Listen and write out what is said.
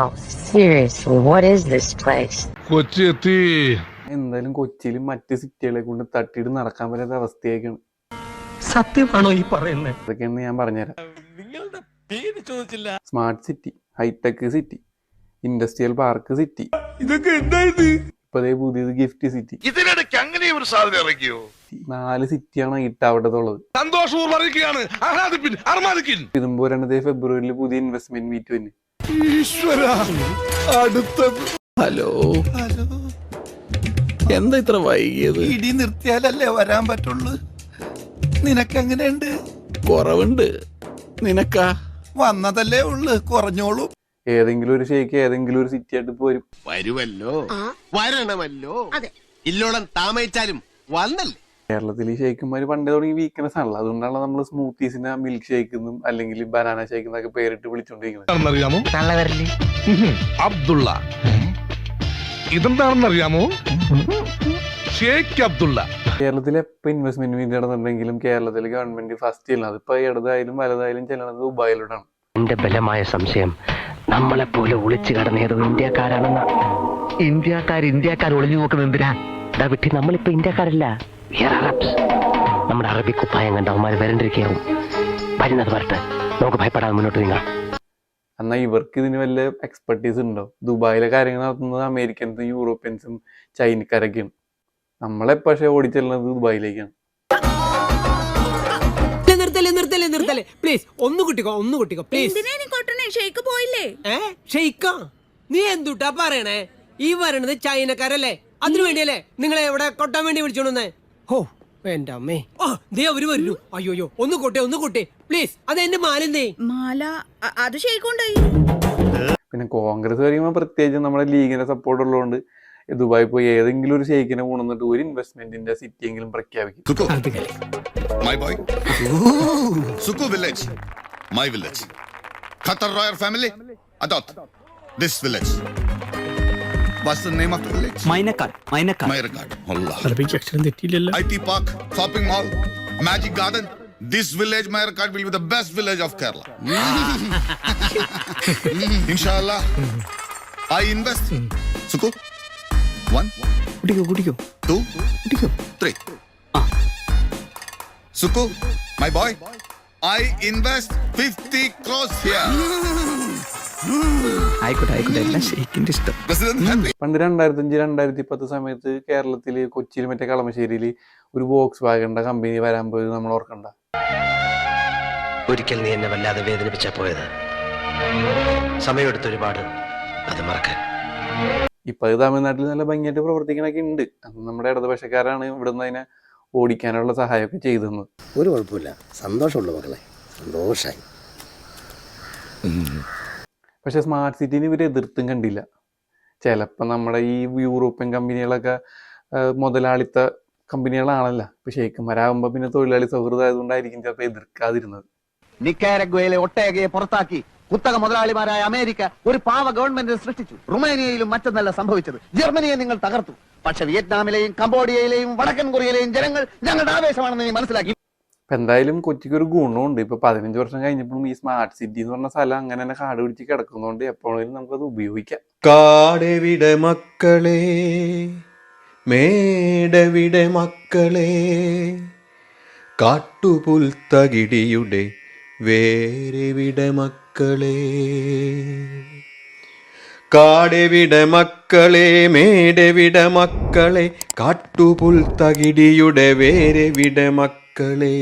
Oh, seriously, what is this place? Kochi എത്തി. എന്തായാലും കൊച്ചിയിൽ മറ്റ് സിറ്റികളെ കൊണ്ട് തട്ടിയിട്ട് നടക്കാൻ പറ്റാത്ത അവസ്ഥയൊക്കെയാണ്. സത്യമാണോ ഈ പറയുന്നത്? അതൊക്കെയാണ് ഞാൻ പറഞ്ഞുതരാം. നിങ്ങളുടെ പേര് ചോദിച്ചില്ല. Smart city, hitech city, industrial park city, ഇതൊക്കെ എന്തായത്? ഇപ്പതേ പുതിയത് ഗിഫ്റ്റ് സിറ്റി. ഇതിനിടയ്ക്ക് അങ്ങനെ ഒരു സാധനം ഇറക്കിയോ? 4 സിറ്റിയാണ് ഇട്ടാവട്ടത്തുള്ളത്. സന്തോഷപൂർവ്വം അറിയിക്കുകയാണ്. ആഹ്ലാദിപ്പിൻ, അർമാദിക്കിൻ. ഇതുമ്പോ ഫെബ്രുവരിയിൽ പുതിയ ഇൻവെസ്റ്റ്മെന്റ് മീറ്റ് തന്നെ. ഈശ്വര, അടുത്തത്. ഹലോ എന്താ ഇത്ര വൈകിയത്? ഇടി നിർത്തിയാലല്ലേ വരാൻ പറ്റുള്ളൂ. നിനക്കെങ്ങനെയുണ്ട്? കുറവുണ്ട്. നിനക്കാ? വന്നതല്ലേ ഉള്ളു, കുറഞ്ഞോളൂ. ഏതെങ്കിലും ഒരു ഷേക്ക് ഏതെങ്കിലും ഒരു സിറ്റി ആയിട്ട് പോരും. വരുമല്ലോ, വരണമല്ലോ. ഇല്ലോളം താമസിച്ചാലും വന്നല്ലേ. കേരളത്തിൽ ഈ ഷേക്കുമാര് പണ്ടേ തുടങ്ങി വീക്ക്നെസ് ആണല്ലോ. അതുകൊണ്ടാണ് നമ്മൾ സ്മൂത്തീസിനെ മിൽക്ക് ഷേക്ക് എന്നും അല്ലെങ്കിൽ ബനാന ഷേക്ക് എന്നൊക്കെ പേരിട്ട് വിളിച്ചോണ്ടിരിക്കുന്നത്. അറിയാമോ? നല്ലവരല്ലേ? അബ്ദുള്ള. ഇതെന്താണെന്നറിയാമോ? ഷേഖ് അബ്ദുള്ള. കേരളത്തിൽ എപ്പോൾ ഇൻവെസ്റ്റ്മെന്റ് മീറ്റ് നടന്നിട്ടുണ്ടെങ്കിലും കേരളത്തിലെ ഗവൺമെന്റ് ഫസ്റ്റ് ചെല്ലണം. അതിപ്പോ ഇടതായാലും വലതായാലും ചെല്ലണത് ദുബായിലോട്ടാണ്. എന്റെ ബലമായ സംശയം നമ്മളെ പോലെ ഒളിച്ചു കടന്നേതോ ഇന്ത്യക്കാരാണെന്ന. ഇന്ത്യക്കാർ ഒളിഞ്ഞു നോക്കുന്ന എന്തിനാ? വിട്ടി നമ്മളിപ്പോ ഇന്ത്യക്കാരല്ല, നമ്മുടെ അറബി കുപ്പായം കണ്ട അവന്മാര് വരണ്ടിരിക്കാവും. വരുന്നത് വരട്ടെ, നമുക്ക് ഭയപ്പെടാതെ മുന്നോട്ട് നീങ്ങാം. എന്നാൽ ഇവർക്ക് ഇതിന് വല്ല എക്സ്പെർട്ടീസ് ഉണ്ടോ? ദുബായിലെ കാര്യങ്ങൾ നടത്തുന്നത് അമേരിക്കൻസും യൂറോപ്യൻസും ചൈനക്കാരൊക്കെയാണ്. നമ്മളെ പക്ഷേ ഓടിച്ചെല്ലുന്നത് ദുബായിലേക്കാണ്. നിർത്തല്ലേ പ്ലീസ്. ഒന്ന് കുട്ടിക്കോ പ്ലീസ്. നീ എന്തുട്ടാ പറയണേ? ഈ വരണത് ചൈനക്കാരല്ലേ? അതിനു വേണ്ടിയല്ലേ നിങ്ങളെ എവിടെ കൊട്ടാൻ വേണ്ടി വിളിച്ചോണ്ടേ? ഹോ എന്റെ അമ്മേ, ദേ അവര് വരുന്നു. അയ്യോ ഒന്ന് കൊട്ടെ പ്ലീസ്. അത് എന്റെ മാലെന്തേ? മാല അത് ഷെയ്ക്കുണ്ടായി. പിന്നെ കോൺഗ്രസ് പറയുമ്പോൾ പ്രത്യേകിച്ച് നമ്മുടെ ലീഗിന്റെ സപ്പോർട്ട് ഉള്ളതുകൊണ്ട് ദുബായി പോയി ഏതെങ്കിലും ഒരു ഷെയ്ക്കിനെ കൊണ്ടുവന്നിട്ട് ഒരു ഇൻവെസ്റ്റ്മെന്റിന്റെ സിറ്റി എങ്കിലും പ്രഖ്യാപിക്കും. My boy. Suku village. My village. Khatar royal family. Adopt this village. What's the name of the village? Mainakad. Allah. അറബിക്ക് അക്ഷരം തെറ്റിയില്ലല്ലോ. IT park, shopping mall, magic garden. This village, Mainakad, will be the best village of Kerala. Inshallah. I invest. Suku. 1. കുടിക്കോ 2. 3. Suku, my boy, I invest 50 crores here. ആയിക്കോട്ടെ എല്ലാം ഷെയ്ക്കിന്റെ ഇഷ്ടം. President happy. പണ്ട് 2005-2010 സമയത്ത് കേരളത്തില് കൊച്ചിയിൽ മറ്റേ കളമശ്ശേരിയിൽ ഒരു വോക്സ് വാഗണിന്റെ കമ്പനി വരാൻ പോയത് നമ്മൾ ഓർക്കണ്ട. ഒരിക്കൽ നീ എന്നെ വല്ലാതെ വേദനിപ്പിച്ചാ പോയത്. സമയമെടുത്ത് ഒരുപാട് അത് മറക്കാൻ. ഇപ്പൊ അത് തമിഴ്നാട്ടിൽ നല്ല ഭംഗിയായിട്ട് പ്രവർത്തിക്കണൊക്കെ ഉണ്ട്. നമ്മുടെ ഇടതുപക്ഷക്കാരാണ് ഇവിടുന്ന് അതിനെ ഓടിക്കാനുള്ള സഹായമൊക്കെ ചെയ്തത്. ഒരു കുഴപ്പമില്ല, സന്തോഷമുള്ളൂ മക്കളെ, സന്തോഷായി. പക്ഷെ സ്മാർട്ട് സിറ്റിന് ഇവർ എതിർത്തും കണ്ടില്ല. ചിലപ്പോൾ നമ്മുടെ ഈ യൂറോപ്യൻ കമ്പനികളൊക്കെ മുതലാളിത്ത കമ്പനികളാണല്ലോ. ഇപ്പൊ ഷെയ്ഖുമാരാകുമ്പോ പിന്നെ തൊഴിലാളി സൗഹൃദമായതുകൊണ്ടായിരിക്കും ചിലപ്പോൾ എതിർക്കാതിരുന്നത്. നിക്കാരഗ്വയിലെ ഒട്ടേകയെ പുറത്താക്കി കുത്തക മുതലാളിമാരായ അമേരിക്ക ഒരു പാവ ഗവൺമെന്റ് സൃഷ്ടിച്ചു. റുമേനിയയിലും മറ്റൊന്നല്ല സംഭവിച്ചത്. ജർമ്മനിയെ നിങ്ങൾ തകർത്തു. പക്ഷെ വിയറ്റ്നാമിലെയും കംബോഡിയയിലെയും വടക്കൻ കൊറിയയിലെയും ജനങ്ങൾ ഞങ്ങളുടെ ആവേശമാണെന്ന് നീ മനസ്സിലാക്കി. ഇപ്പൊ എന്തായാലും കൊച്ചിക്ക് ഒരു ഗുണമുണ്ട്. ഇപ്പൊ 15 വർഷം കഴിഞ്ഞപ്പോഴും ഈ സ്മാർട്ട് സിറ്റി എന്ന് പറഞ്ഞ സ്ഥലം അങ്ങനെ തന്നെ കാട് പിടിച്ച് കിടക്കുന്നതുകൊണ്ട് എപ്പോഴും നമുക്കത് ഉപയോഗിക്കാം. കാടെവിടെ മക്കളെ, മേടെവിടെ മക്കളെ, കാട്ടുപുൽത്തകിടിയുടെ വേരെവിടെ മക്കളെ. കാടെവിടെ മക്കളെ, മേടെവിടെ മക്കളെ, കാട്ടുപുൽത്തകിടിയുടെ വേരെവിടെ മക്കളെ.